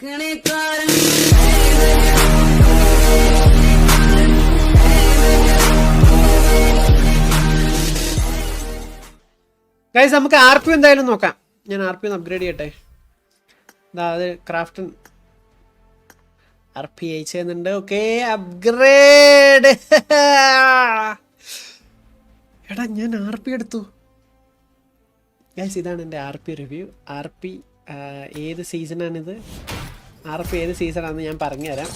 Guys നമുക്ക് R P എന്തായാലും നോക്കാം. ഞാൻ ആർ പി ഒന്ന് അപ്ഗ്രേഡ് ചെയ്യട്ടെ. അത് ക്രാഫ്റ്റ് ആർ പി അയച്ചു തരുന്നുണ്ട്. Okay upgrade. എടാ ഞാൻ ആർ പി എടുത്തു ഗൈസ്. ഇതാണ് എൻ്റെ R P review. R P ഏത് സീസണാണിത്, ആർ പി ഏത് സീസണാണെന്ന് ഞാൻ പറഞ്ഞുതരാം.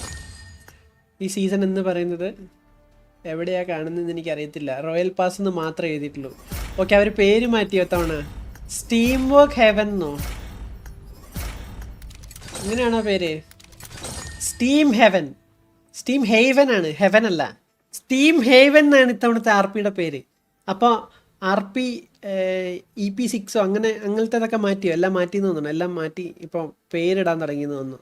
ഈ സീസൺ എന്ന് പറയുന്നത് എവിടെയാണ് കാണുന്നതെന്ന് എനിക്കറിയത്തില്ല. റോയൽ പാസ് എന്ന് മാത്രമേ എഴുതിയിട്ടുള്ളൂ. ഓക്കെ അവർ പേര് മാറ്റി തവണ സ്റ്റീം വർക്ക് ഹെവൻ എന്നോ അങ്ങനെയാണോ പേര്? സ്റ്റീം ഹെവൻ, സ്റ്റീം ഹേവൻ ആണ്, ഹെവൻ അല്ല. സ്റ്റീം ഹേവൻ എന്നാണ് ഇത്തവണത്തെ ആർ പിയുടെ പേര്. അപ്പോൾ ആർ പി EP6 അങ്ങനത്തേതൊക്കെ മാറ്റിയോ? എല്ലാം മാറ്റിയെന്ന് തോന്നുന്നു. എല്ലാം മാറ്റി ഇപ്പോൾ പേരിടാൻ തുടങ്ങിയെന്ന് തോന്നുന്നു.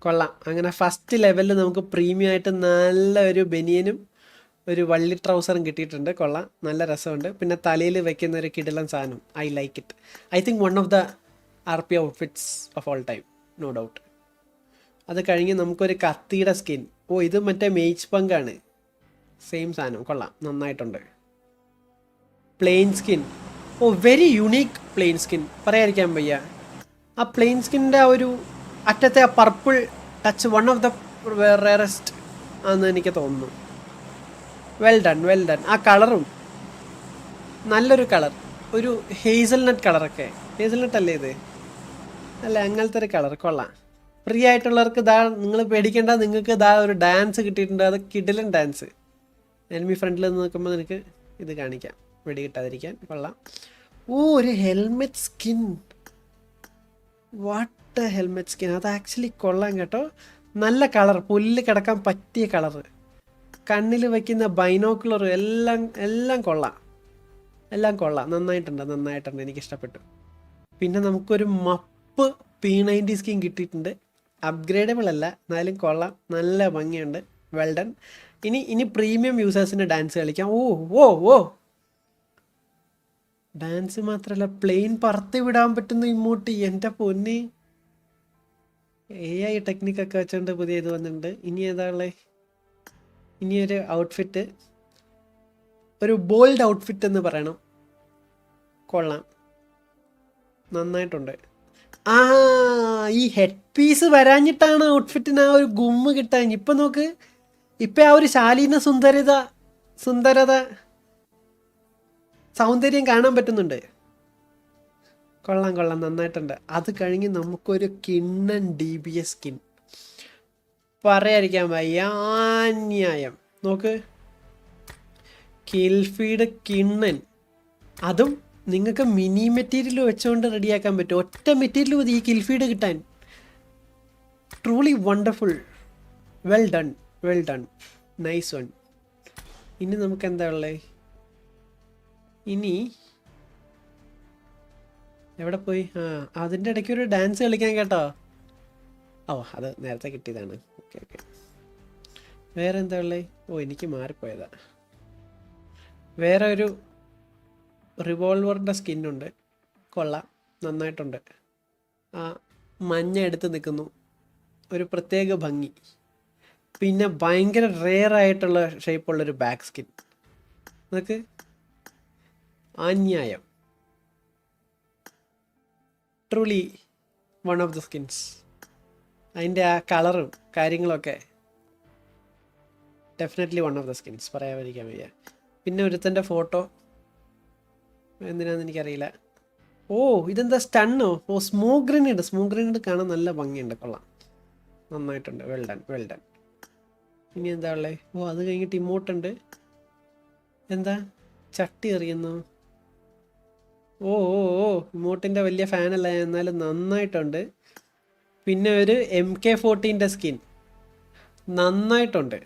കൊള്ളാം. അങ്ങനെ ഫസ്റ്റ് ലെവലിൽ നമുക്ക് പ്രീമിയം ആയിട്ട് നല്ല ഒരു ബനിയനും ഒരു വള്ളി ട്രൗസറും കിട്ടിയിട്ടുണ്ട്. കൊള്ളാം, നല്ല രസമുണ്ട്. പിന്നെ തലയിൽ വെക്കുന്ന ഒരു കിടിലൻ സാധനം. I like it. I think one of the R P outfits of all time, no doubt. അത് കഴിഞ്ഞ് നമുക്കൊരു കത്തിയുടെ സ്കിൻ. ഓ ഇത് മറ്റേ മേജ് പങ്കാണ്, സെയിം സാധനം. കൊള്ളാം, നന്നായിട്ടുണ്ട്. പ്ലെയിൻ സ്കിൻ, ഓ വെരി യുണീക്ക് പ്ലെയിൻ സ്കിൻ, പറയാതിരിക്കാൻ വയ്യ. ആ പ്ലെയിൻ സ്കിന്നിൻ്റെ ആ ഒരു അറ്റത്തെ ആ purple touch one of the rarest ആണെന്ന് എനിക്ക് തോന്നുന്നു. Well done, well done. ആ കളറും നല്ലൊരു കളർ, ഒരു ഹേസൽനട്ട് കളറൊക്കെ. ഹേസൽനട്ട് അല്ലേ ഇത്? അല്ല അങ്ങനത്തെ ഒരു കളർ. കൊള്ളാം. ഫ്രീ ആയിട്ടുള്ളവർക്ക് ഇതാ, നിങ്ങൾ പേടിക്കേണ്ട, നിങ്ങൾക്ക് ഇതാ ഒരു ഡാൻസ് കിട്ടിയിട്ടുണ്ട്. അത് കിടിലൻ ഡാൻസ്. എനിമി ഫ്രണ്ടിൽ നിന്ന് നിൽക്കുമ്പോൾ നിനക്ക് ഇത് കാണിക്കാം, വെടി കിട്ടാതിരിക്കാൻ. കൊള്ളാം. ഓ ഒരു helmet skin, what helmet skin. അത് ആക്ച്വലി കൊള്ളാം കേട്ടോ. നല്ല കളർ, പുല്ല് കിടക്കാൻ പറ്റിയ കളറ്. കണ്ണിൽ വയ്ക്കുന്ന ബൈനോക്കുലർ എല്ലാം കൊള്ളാം, എല്ലാം കൊള്ളാം. നന്നായിട്ടുണ്ട്, എനിക്കിഷ്ടപ്പെട്ടു. പിന്നെ നമുക്കൊരു മപ്പ് P90 സ്കിൻ കിട്ടിയിട്ടുണ്ട്. അപ്ഗ്രേഡബിൾ അല്ല, എന്നാലും കൊള്ളാം, നല്ല ഭംഗിയുണ്ട്. Well done. ഇനി പ്രീമിയം യൂസേഴ്സിന് ഡാൻസ് കളിക്കാം. ഓ ഓ ഓ ഡാൻസ് മാത്രമല്ല, പ്ലെയിൻ പറത്തി വിടാൻ പറ്റുന്ന ഇമോട്ട്. എൻ്റെ പൊന്നി, AI ടെക്നിക്കൊക്കെ വെച്ചുകൊണ്ട് പുതിയ ഇത് വന്നിട്ടുണ്ട്. ഇനി ഏതാ ഉള്ളത്? ഇനിയൊരു ഔട്ട്ഫിറ്റ്, ഒരു ബോൾഡ് ഔട്ട്ഫിറ്റ് എന്ന് പറയണം. കൊള്ളാം, നന്നായിട്ടുണ്ട്. ആ ഈ ഹെഡ് പീസ് വരാഞ്ഞിട്ടാണ് ഔട്ട്ഫിറ്റിന് ആ ഒരു ഗുമ്മ് കിട്ടാൻ. ഇപ്പം നോക്ക്, ഇപ്പം ആ ഒരു ശാലീന സുന്ദരത സൗന്ദര്യം കാണാൻ പറ്റുന്നുണ്ട്. കൊള്ളാം, നന്നായിട്ടുണ്ട്. അത് കഴിഞ്ഞ് നമുക്കൊരു കിണ്ണൻ DBS സ്കിൻ, പറയാതിരിക്കാൻ വയ്യ, അന്യായം. നോക്ക്, കിൽഫീഡ് കിണ്ണൻ. അതും നിങ്ങൾക്ക് മിനി മെറ്റീരിയൽ വെച്ചുകൊണ്ട് റെഡിയാക്കാൻ പറ്റും. ഒറ്റ മെറ്റീരിയൽ മതി ഈ കിൽഫീഡ് കിട്ടാൻ. Truly wonderful. Well done, nice one. ഇനി നമുക്ക് എന്താ ഉള്ളത്? ഇനി എവിടെ പോയി? അതിൻ്റെ ഇടയ്ക്ക് ഒരു ഡാൻസ് കളിക്കാൻ കേട്ടോ. ഓ അത് നേരത്തെ കിട്ടിയതാണ്. ഓക്കെ. വേറെ എന്താ ഉള്ളത്? ഓ എനിക്ക് മാറിപ്പോയതാ. വേറെ ഒരു റിവോൾവറിൻ്റെ സ്കിന്നുണ്ട്. കൊള്ളാം, നന്നായിട്ടുണ്ട്. ആ മഞ്ഞ എടുത്ത് നിൽക്കുന്നു, ഒരു പ്രത്യേക ഭംഗി. പിന്നെ ഭയങ്കര റെയർ ആയിട്ടുള്ള ഷേപ്പുള്ളൊരു ബാക്ക് സ്കിൻ. നമുക്ക് അന്യായം. Truly one of the skins. അതിൻ്റെ ആ കളറും കാര്യങ്ങളൊക്കെ definitely one of the skins, പറയാതിരിക്കാൻ വയ്യ. പിന്നെ ഒരുത്തൻ്റെ ഫോട്ടോ എന്തിനാണെന്ന് എനിക്കറിയില്ല. ഓ ഇതെന്താ സ്റ്റണ്ണോ? ഓ സ്മോക്ക് ഗ്രനേഡ് കാണാൻ നല്ല ഭംഗിയുണ്ട്. കൊള്ളാം, നന്നായിട്ടുണ്ട്. Well done. ഇനി എന്താ ഉള്ളത്? ഓ അത് കഴിഞ്ഞിട്ട് ഇമോട്ടുണ്ട്. എന്താ ചട്ടി എറിയുന്നു? ഓ ഇമോട്ടിൻ്റെ വലിയ ഫാനല്ല, എന്നാലും നന്നായിട്ടുണ്ട്. പിന്നെ ഒരു MK14 സ്കിൻ, നന്നായിട്ടുണ്ട്.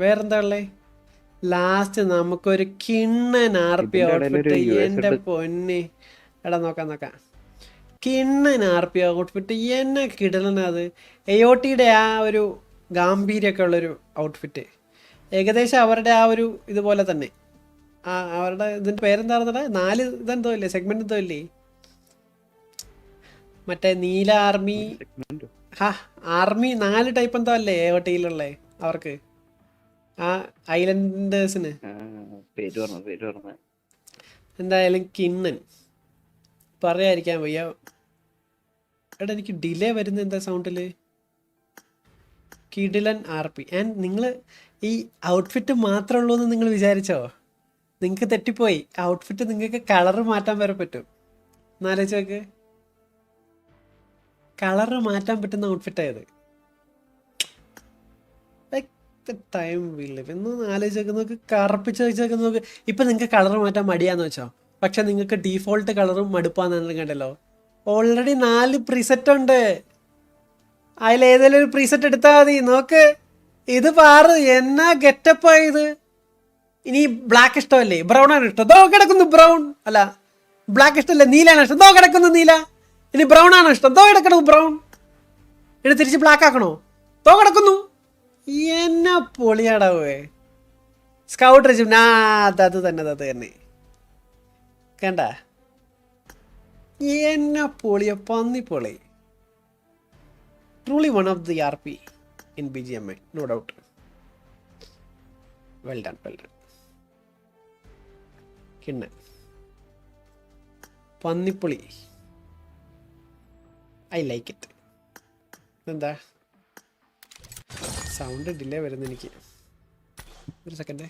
വേറെന്താ ഉള്ളത്? ലാസ്റ്റ് നമുക്കൊരു കിണ്ണൻ RP ഔട്ട്ഫിറ്റ്. എൻ്റെ പൊന്നെ, എടാ നോക്കാം. കിണ്ണൻ RP ഔട്ട്ഫിറ്റ് എന്നെ കിടലനത്. AOTയുടെ ആ ഒരു ഗാംഭീര്യമൊക്കെ ഉള്ളൊരു ഔട്ട്ഫിറ്റ്, ഏകദേശം അവരുടെ ആ ഒരു ഇതുപോലെ തന്നെ. അവരുടെ ഇതിൻ്റെ പേരെന്താണെന്നടാ? 4 ഇതെന്തോ ഇല്ലേ, സെഗ്മെൻറ്റ് എന്തോ ഇല്ലേ, മറ്റേ നീല ആർമി ഹാ ആർമി 4 ടൈപ്പ് എന്തോ അല്ലേ ഒട്ടിയിലുള്ളേ അവർക്ക് ആ ഐലൻഡേഴ്സിന്. പേര് പറഞ്ഞ എന്തായാലും കിണ്ണൻ പറയാതിരിക്കാൻ വയ്യ. എടാ എനിക്ക് ഡിലേ വരുന്ന എന്താ സൗണ്ടില്? കിഡിലൻ ആർ പി. ആൻഡ് നിങ്ങൾ ഈ ഔട്ട്ഫിറ്റ് മാത്രമേ ഉള്ളൂ എന്ന് നിങ്ങൾ വിചാരിച്ചോ? നിങ്ങൾക്ക് തെറ്റിപ്പോയി. ഔട്ട്ഫിറ്റ് നിങ്ങൾക്ക് കളറ് മാറ്റാൻ വരെ പറ്റും. എന്നാലോചിച്ച് നോക്ക്, കളറ് മാറ്റാൻ പറ്റുന്ന ഔട്ട്ഫിറ്റായത്. ടൈം വില്ല എന്ന് ആലോചിച്ച് നോക്ക്, കറപ്പിച്ച് വെച്ച് നോക്ക്. ഇപ്പം നിങ്ങൾക്ക് കളർ മാറ്റാൻ മടിയാന്ന് വെച്ചോ, പക്ഷെ നിങ്ങൾക്ക് ഡീഫോൾട്ട് കളറും മടുപ്പാന്ന് കണ്ടല്ലോ. ഓൾറെഡി 4 പ്രീസെറ്റ് ഉണ്ട്. അതിലേതെങ്കിലും ഒരു പ്രീസെറ്റ് എടുത്താൽ മതി. നോക്ക്, ഇത് പാറ് എന്നാ ഗെറ്റപ്പായത്. ഇനി ബ്ലാക്ക് ഇഷ്ടമല്ലേ? ബ്രൗൺ ആണ് ഇഷ്ടം, ദോ കിടക്കുന്നു ബ്രൗൺ. അല്ല ബ്ലാക്ക് ഇഷ്ടമല്ലേ, നീലാണ് ഇഷ്ടം, ദോ കിടക്കുന്നു നീല. ഇനി ബ്രൗൺ ആണോ ഇഷ്ടം, ദോ കിടക്കണു ബ്രൗൺ. ഇനി തിരിച്ച് ബ്ലാക്ക് ആക്കണോ, ദോ കിടക്കുന്നു. എന്നാ പൊളിയാടാവേ. സ്കൗട്ട് റെജിം അത് തന്നെ കണ്ട. എന്നാ പൊളിയ പന്നി പൊളി. Truly one of the RP in BGMI, no doubt. Well done. കിണ്ണ പന്നിപ്പൊളി, ഐ ലൈക്ക് ഇറ്റ്. എന്താ സൗണ്ട് ഡിലേ വരുന്നു എനിക്ക്? ഒരു സെക്കൻഡ്.